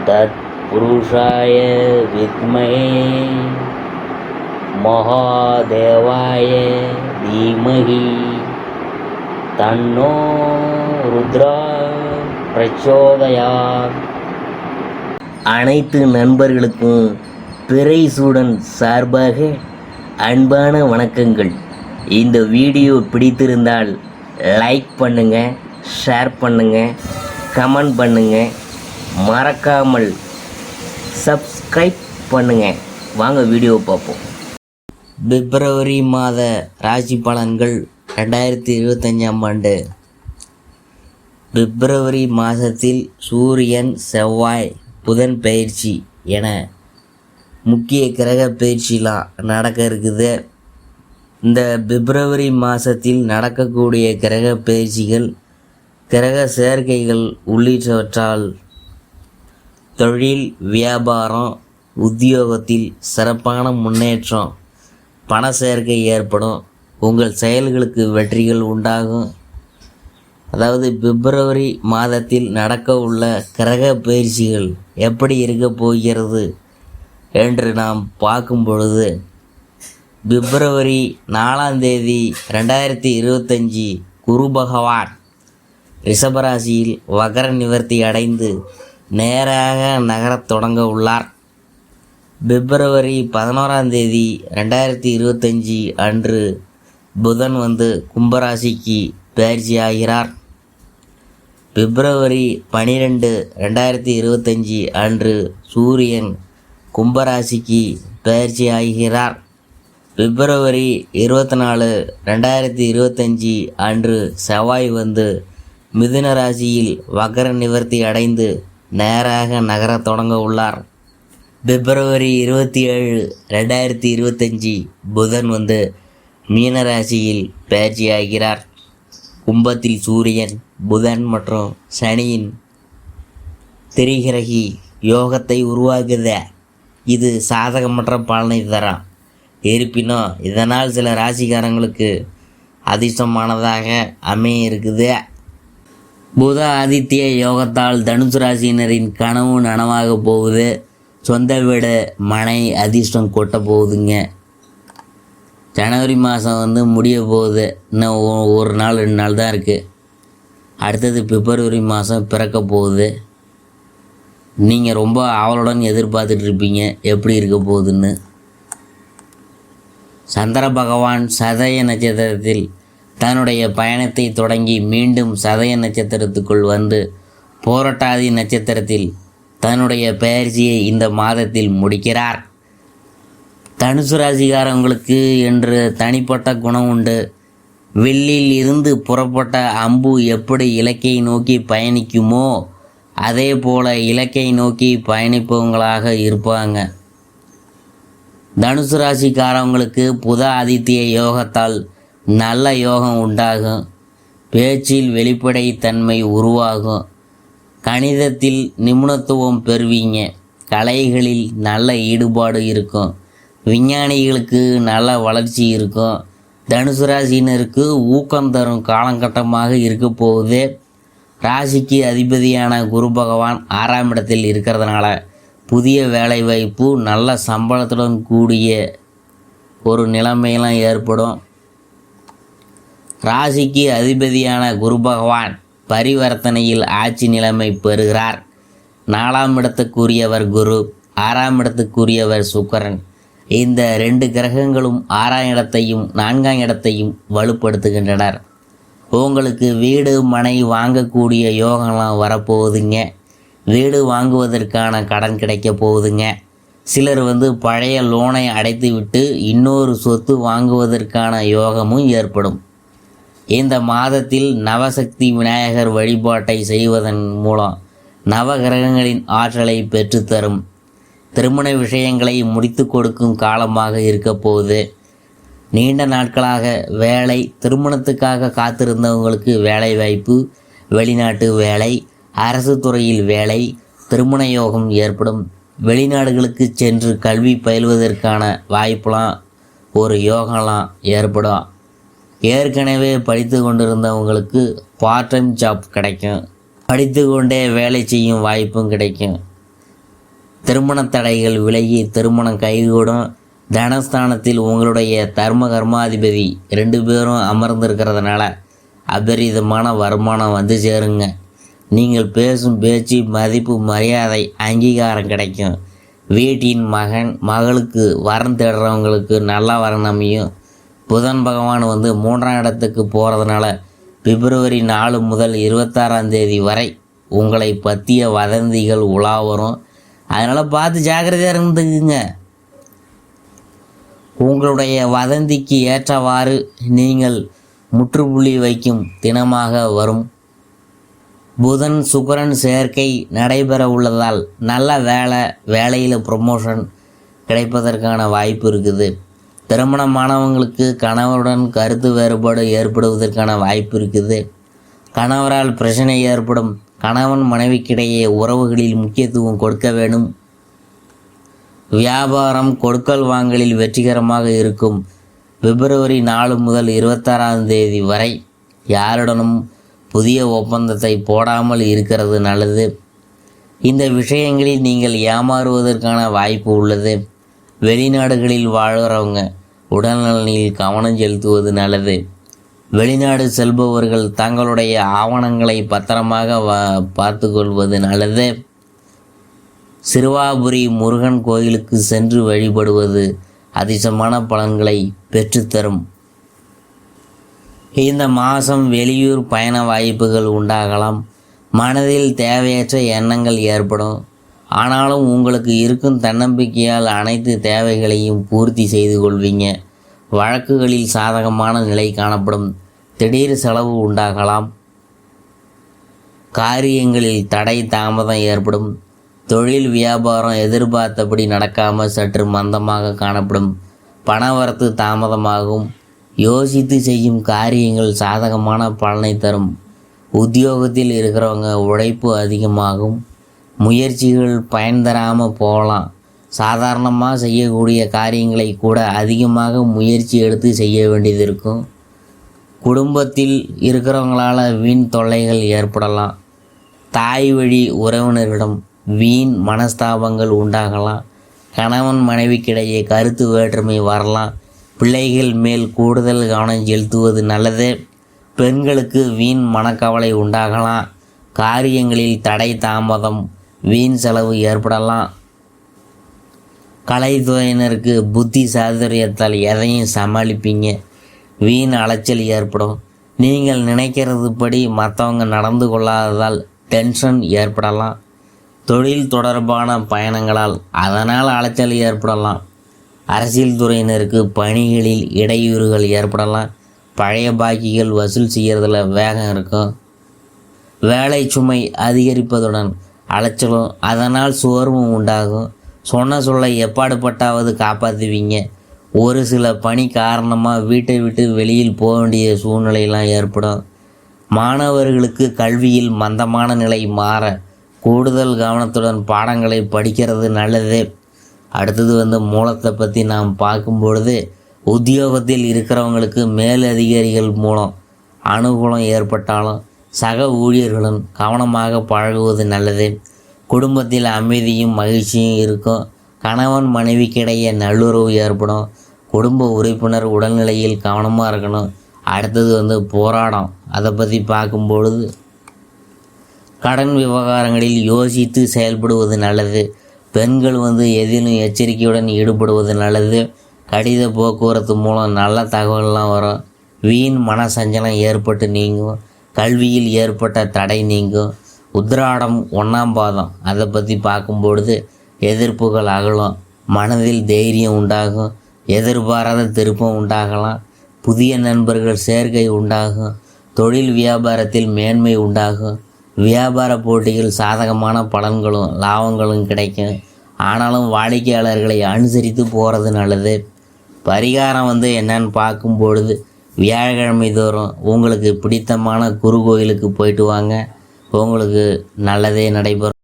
तत्पुरुषाय विद्महे महादेवाय धीमहि तन्नो रुद्रा प्रचोदयात्. அனைத்து நண்பர்களுக்கும் பிறை சூடன் சார்பாக அன்பான வணக்கங்கள். இந்த வீடியோ பிடித்திருந்தால் லைக் பண்ணுங்கள், ஷேர் பண்ணுங்கள், கமெண்ட் பண்ணுங்கள், மறக்காமல் சப்ஸ்கிரைப் பண்ணுங்கள். வாங்க வீடியோ பார்ப்போம். பிப்ரவரி மாத ராசி பலன்கள் 2025ஆம் ஆண்டு. பிப்ரவரி மாதத்தில் சூரியன், செவ்வாய், புதன் பயிற்சி என முக்கிய கிரக பயிற்சிலாம் நடக்க இருக்குது. இந்த பிப்ரவரி மாதத்தில் நடக்கக்கூடிய கிரக பயிற்சிகள், கிரக சேர்க்கைகள் உள்ளிட்டவற்றால் தொழில், வியாபாரம், உத்தியோகத்தில் சிறப்பான முன்னேற்றம், பண சேர்க்கை ஏற்படும். உங்கள் செயல்களுக்கு வெற்றிகள் உண்டாகும். அதாவது பிப்ரவரி மாதத்தில் நடக்க உள்ள கிரக பயிற்சிகள் எப்படி இருக்க போகிறது என்று நாம் பார்க்கும் பொழுது, பிப்ரவரி 4ஆம் தேதி 2025 குரு பகவான் ரிஷபராசியில் வகர நிவர்த்தி அடைந்து நேராக நகரத் தொடங்க உள்ளார். பிப்ரவரி 11ஆம் தேதி 2025 அன்று புதன் கும்பராசிக்கு பயிற்சி ஆகிறார். பிப்ரவரி 12, 2025 அன்று சூரியன் கும்பராசிக்கு பயிற்சி ஆகிறார். பிப்ரவரி 24, 2025 அன்று செவ்வாய் மிதுன ராசியில் வகர நிவர்த்தி அடைந்து நேராக நகரத் தொடங்க உள்ளார். பிப்ரவரி 27, 2025 புதன் மீன ராசியில் பயிற்சி ஆகிறார். கும்பத்தில் சூரியன், புதன் மற்றும் சனியின் திரிகிரகி யோகத்தை உருவாக்குத. இது சாதகமற்ற பலனை தரும். இருப்பினும் இதனால் சில ராசிக்காரங்களுக்கு அதிர்ஷ்டமானதாக அமைய இருக்குது. புத ஆதித்ய யோகத்தால் தனுசு ராசியினரின் கனவு நனவாக போகுது. சொந்த வீடு, மனை அதிர்ஷ்டம் கொட்ட போகுதுங்க. ஜனவரி மாதம் முடிய போகுது. இன்னும் ஒரு நாள் 2 நாள் தான் இருக்குது. அடுத்தது பிப்ரவரி மாதம் பிறக்க போகுது. நீங்கள் ரொம்ப ஆவலுடன் எதிர்பார்த்துட்ருப்பீங்க எப்படி இருக்க போகுதுன்னு. சந்திர பகவான் சதய நட்சத்திரத்தில் தன்னுடைய பயணத்தை தொடங்கி மீண்டும் சதய நட்சத்திரத்துக்குள் போராட்டாதி நட்சத்திரத்தில் தன்னுடைய பயிற்சியை இந்த மாதத்தில் முடிக்கிறார். தனுசு ராசிக்காரங்களுக்கு என்று தனிப்பட்ட குணம் உண்டு. வில்லில் இருந்து புறப்பட்ட அம்பு எப்படி இலக்கை நோக்கி பயணிக்குமோ அதே போல இலக்கை நோக்கி பயணிப்பவங்களாக இருப்பாங்க. தனுசு ராசிக்காரவங்களுக்கு புத ஆதித்ய யோகத்தால் நல்ல யோகம் உண்டாகும். பேச்சில் வெளிப்படைத்தன்மை உருவாகும். கணிதத்தில் நிபுணத்துவம் பெறுவீங்க. கலைகளில் நல்ல ஈடுபாடு இருக்கும். விஞ்ஞானிகளுக்கு நல்ல வளர்ச்சி இருக்கும். தனுசு ராசியினருக்கு ஊக்கம் தரும் காலகட்டமாக இருக்க போகுது. ராசிக்கு அதிபதியான குரு பகவான் 6ஆம் இடத்தில் இருக்கிறதுனால புதிய வேலைவாய்ப்பு, நல்ல சம்பளத்துடன் கூடிய ஒரு நிலைமையெல்லாம் ஏற்படும். ராசிக்கு அதிபதியான குரு பகவான் பரிவர்த்தனையில் ஆட்சி நிலைமை பெறுகிறார். 4ஆம் இடத்துக்குரியவர் குரு, 6ஆம் இடத்துக்குரியவர் சுக்கிரன். இந்த 2 கிரகங்களும் 6ஆம் இடத்தையும் 4ஆம் இடத்தையும் வலுப்படுத்துகின்றனர். உங்களுக்கு வீடு, மனை வாங்கக்கூடிய யோகம்லாம் வரப்போகுதுங்க. வீடு வாங்குவதற்கான கடன் கிடைக்க போகுதுங்க. சிலர் பழைய லோனை அடைத்து விட்டு இன்னொரு சொத்து வாங்குவதற்கான யோகமும் ஏற்படும். இந்த மாதத்தில் நவசக்தி விநாயகர் வழிபாட்டை செய்வதன் மூலம் நவகிரகங்களின் ஆற்றலை பெற்றுத்தரும். திருமண விஷயங்களை முடித்து கொடுக்கும் காலமாக இருக்க போகுது. நீண்ட நாட்களாக வேலை, திருமணத்துக்காக காத்திருந்தவங்களுக்கு வேலை வாய்ப்பு, வெளிநாட்டு வேலை, அரசு துறையில் வேலை, திருமண யோகம் ஏற்படும். வெளிநாடுகளுக்கு சென்று கல்வி பயில்வதற்கான வாய்ப்பெலாம், ஒரு யோகம்லாம் ஏற்படும். ஏற்கனவே படித்து கொண்டிருந்தவங்களுக்கு பார்ட் டைம் ஜாப் கிடைக்கும். படித்து கொண்டே வேலை செய்யும் வாய்ப்பும் கிடைக்கும். திருமண தடைகள் விலகி திருமணம் கைகூடும். தனஸ்தானத்தில் உங்களுடைய தர்ம கர்மாதிபதி 2 பேரும் அமர்ந்திருக்கிறதுனால அபரிதமான வருமானம் வந்து சேருங்க. நீங்கள் பேசும் பேச்சு மதிப்பு மரியாதை அங்கீகாரம் கிடைக்கும். வீட்டின் மகளுக்கு வரன் தேடுறவங்களுக்கு நல்ல வரன் அமையும். புதன் பகவான் வந்து 3ஆம் இடத்துக்கு போகிறதுனால பிப்ரவரி 4 முதல் 26ஆம் தேதி வரை உங்களை பற்றிய வதந்திகள் உலா வரும். அதனால் பார்த்து ஜாக்கிரதையாக இருந்துக்குங்க. உங்களுடைய வதந்திக்கு ஏற்றவாறு நீங்கள் முற்றுப்புள்ளி வைக்கும் தினமாக வரும். புதன் சுக்கிரன் சேர்க்கை நடைபெற உள்ளதால் நல்ல வேலையில் ப்ரொமோஷன் கிடைப்பதற்கான வாய்ப்பு இருக்குது. திருமணமானவங்களுக்கு கணவருடன் கருத்து வேறுபாடு ஏற்படுவதற்கான வாய்ப்பு இருக்குது. கணவரால் பிரச்சனை ஏற்படும். கணவன் மனைவிக்கிடையே உறவுகளில் முக்கியத்துவம் கொடுக்க வேண்டும். வியாபாரம் கொடுக்கல் வாங்கலில் வெற்றிகரமாக இருக்கும். பிப்ரவரி 4 முதல் 26ஆம் தேதி வரை யாருடனும் புதிய ஒப்பந்தத்தை போடாமல் இருக்கிறது நல்லது. இந்த விஷயங்களில் நீங்கள் ஏமாறுவதற்கான வாய்ப்பு உள்ளது. வெளிநாடுகளில் வாழ்கிறவங்க உடல்நலனில் கவனம் செலுத்துவது நல்லது. வெளிநாடு செல்பவர்கள் தங்களுடைய ஆவணங்களை பத்திரமாக பார்த்து கொள்வது நல்லது. சிறுவாபுரி முருகன் கோயிலுக்கு சென்று வழிபடுவது அதிர்ஷ்டமான பலன்களை பெற்றுத்தரும். இந்த மாதம் வெளியூர் பயண வாய்ப்புகள் உண்டாகலாம். மனதில் தேவையற்ற எண்ணங்கள் ஏற்படும். ஆனாலும் உங்களுக்கு இருக்கும் தன்னம்பிக்கையால் அனைத்து தேவைகளையும் பூர்த்தி செய்து கொள்வீங்க. வழக்குகளில் சாதகமான நிலை காணப்படும். திடீர் செலவு உண்டாகலாம். காரியங்களில் தடை தாமதம் ஏற்படும். தொழில் வியாபாரம் எதிர்பார்த்தபடி நடக்காமல் சற்று மந்தமாக காணப்படும். பணவரத்து தாமதமாகும். யோசித்து செய்யும் காரியங்கள் சாதகமான பலனை தரும். உத்தியோகத்தில் இருக்கிறவங்க உழைப்பு அதிகமாகும். முயற்சிகள் பயன் தராமல் போகலாம். சாதாரணமாக செய்யக்கூடிய காரியங்களை கூட அதிகமாக முயற்சி எடுத்து செய்ய வேண்டியது இருக்கும். குடும்பத்தில் இருக்கிறவங்களால் வீண் தொல்லைகள் ஏற்படலாம். தாய் வழி உறவினர்களிடம் வீண் மனஸ்தாபங்கள் உண்டாகலாம். கணவன் மனைவிக்கிடையே கருத்து வேற்றுமை வரலாம். பிள்ளைகள் மேல் கூடுதல் கவனம் செலுத்துவது நல்லது. பெண்களுக்கு வீண் மனக்கவலை உண்டாகலாம். காரியங்களில் தடை தாமதம் வீண் செலவு ஏற்படலாம். கலைத்துறையினருக்கு புத்தி சாதுரியத்தால் எதையும் சமாளிப்பீங்க. வீண் அலைச்சல் ஏற்படும். நீங்கள் நினைக்கிறது படி மற்றவங்க நடந்து கொள்ளாததால் டென்ஷன் ஏற்படலாம். தொழில் தொடர்பான பயணங்களால் அதனால் அலைச்சல் ஏற்படலாம். அரசியல் துறையினருக்கு பணிகளில் இடையூறுகள் ஏற்படலாம். பழைய பாக்கிகள் வசூல் செய்கிறதுல வேகம் இருக்கும். வேலை சுமை அதிகரிப்பதுடன் அலைச்சலும் அதனால் சோர்வும் உண்டாகும். சொன்ன சொல்லை எப்பாடுபட்டாவது காப்பாற்றுவீங்க. ஒரு சில பணி காரணமாக வீட்டை விட்டு வெளியில் போக வேண்டிய சூழ்நிலையெல்லாம் ஏற்படும். மாணவர்களுக்கு கல்வியில் மந்தமான நிலை மாற கூடுதல் கவனத்துடன் பாடங்களை படிக்கிறது நல்லது. அடுத்தது மூலத்தை பற்றி நாம் பார்க்கும்பொழுது உத்தியோகத்தில் இருக்கிறவங்களுக்கு மேலதிகாரிகள் மூலம் அனுகூலம் ஏற்பட்டாலும் சக ஊழியர்களும் கவனமாக பழகுவது நல்லது. குடும்பத்தில் அமைதியும் மகிழ்ச்சியும் இருக்கும். கணவன் மனைவிக்கிடையே நல்லுறவு ஏற்படும். குடும்ப உறுப்பினர் உடல்நிலையில் கவனமாக இருக்கணும். அடுத்தது போராடம். அதை பற்றி பார்க்கும்பொழுது கடன் விவகாரங்களில் யோசித்து செயல்படுவது நல்லது. பெண்கள் எதிலும் எச்சரிக்கையுடன் ஈடுபடுவது நல்லது. கடித போக்குவரத்து மூலம் நல்ல தகவல்லாம் வரும். வீண் மனசஞ்சலம் ஏற்பட்டு நீங்கும். கல்வியில் ஏற்பட்ட தடை நீங்கும். உத்திராடம் 1ஆம் பாதம் அதை பற்றி பார்க்கும்பொழுது எதிர்ப்புகள் அகலும். மனதில் தைரியம் உண்டாகும். எதிர்பாராத திருப்பம் உண்டாகலாம். புதிய நண்பர்கள் சேர்க்கை உண்டாகும். தொழில் வியாபாரத்தில் மேன்மை உண்டாகும். வியாபார போட்டிகள் சாதகமான பலன்களும் லாபங்களும் கிடைக்கும். ஆனாலும் வாடிக்கையாளர்களை அனுசரித்து போகிறது நல்லது. பரிகாரம் என்னன்னு பார்க்கும்பொழுது வியாழக்கிழமை தோறும் உங்களுக்கு பிடித்தமான குரு கோயிலுக்கு போயிட்டு வாங்க. உங்களுக்கு நல்லதே நடைபெறும்.